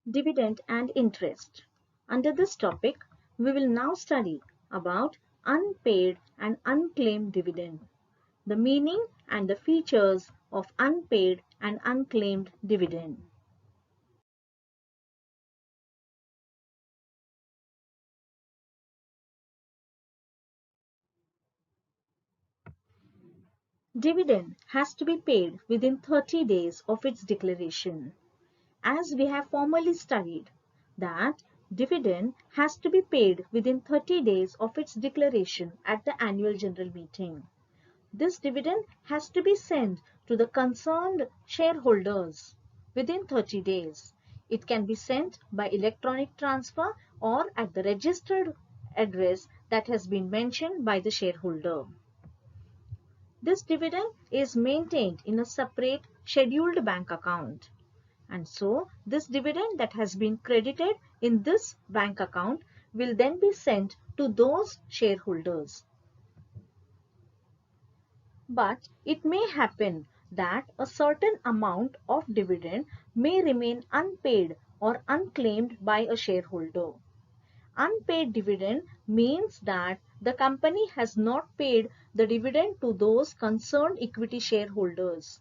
Dividend and interest. Under this topic, we will now study about unpaid and unclaimed dividend, the meaning and the features of unpaid and unclaimed dividend. Dividend has to be paid within 30 days of its declaration. As we have formerly studied that dividend has to be paid within 30 days of its declaration at the annual general meeting. This dividend has to be sent to the concerned shareholders within 30 days. It can be sent by electronic transfer or at the registered address that has been mentioned by the shareholder. This dividend is maintained in a separate scheduled bank account. And so, this dividend that has been credited in this bank account will then be sent to those shareholders. But it may happen that a certain amount of dividend may remain unpaid or unclaimed by a shareholder. Unpaid dividend means that the company has not paid the dividend to those concerned equity shareholders.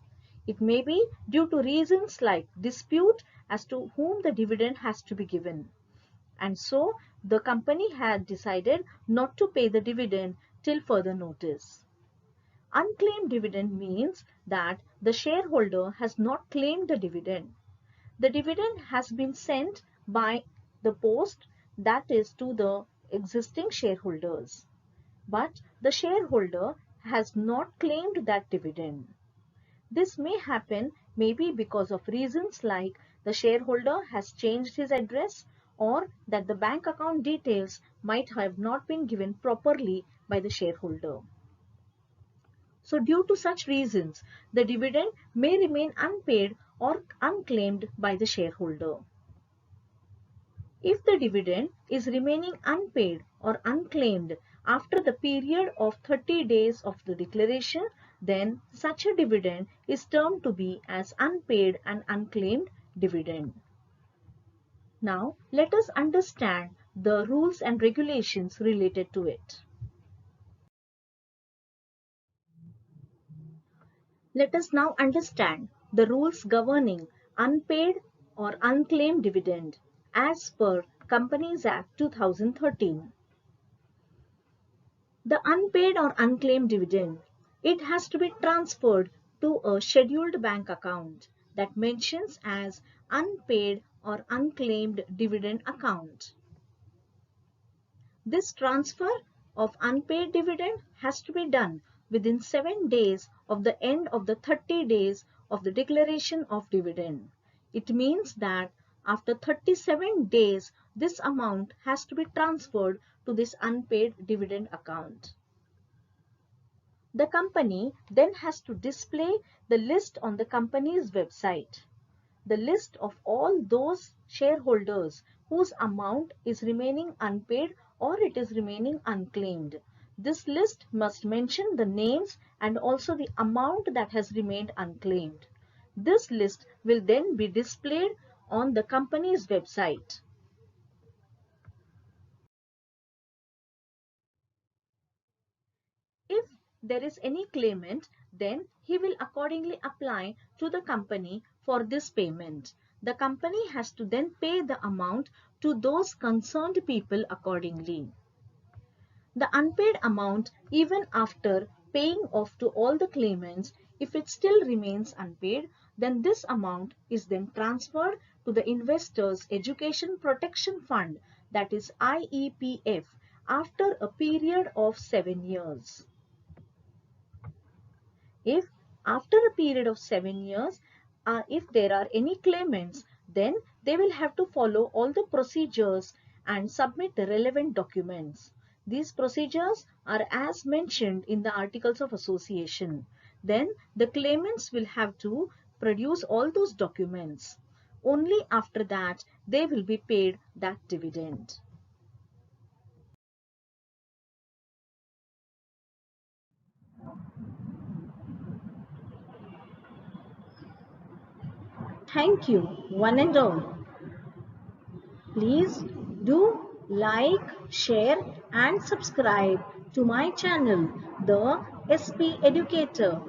It may be due to reasons like dispute as to whom the dividend has to be given. And so the company had decided not to pay the dividend till further notice. Unclaimed dividend means that the shareholder has not claimed the dividend. The dividend has been sent by the post, that is to the existing shareholders. But the shareholder has not claimed that dividend. This may happen maybe because of reasons like the shareholder has changed his address or that the bank account details might have not been given properly by the shareholder. So due to such reasons, the dividend may remain unpaid or unclaimed by the shareholder. If the dividend is remaining unpaid or unclaimed after the period of 30 days of the declaration, then such a dividend is termed to be as unpaid and unclaimed dividend. Now, let us understand the rules and regulations related to it. Let us now understand the rules governing unpaid or unclaimed dividend as per Companies Act 2013. The unpaid or unclaimed dividend, it has to be transferred to a scheduled bank account that mentions as unpaid or unclaimed dividend account. This transfer of unpaid dividend has to be done within 7 days of the end of the 30 days of the declaration of dividend. It means that after 37 days, this amount has to be transferred to this unpaid dividend account. The company then has to display the list on the company's website. The list of all those shareholders whose amount is remaining unpaid or it is remaining unclaimed. This list must mention the names and also the amount that has remained unclaimed. This list will then be displayed on the company's website. If there is any claimant, then he will accordingly apply to the company for this payment. The company has to then pay the amount to those concerned people accordingly. The unpaid amount, even after paying off to all the claimants, if it still remains unpaid, then this amount is then transferred to the Investors Education Protection Fund, that is IEPF, after a period of 7 years. If after a period of 7 years, if there are any claimants, then they will have to follow all the procedures and submit the relevant documents. These procedures are as mentioned in the Articles of Association. Then the claimants will have to produce all those documents. Only after that they will be paid that dividend. Thank you, one and all. Please do like, share and subscribe to my channel, The SP Educator.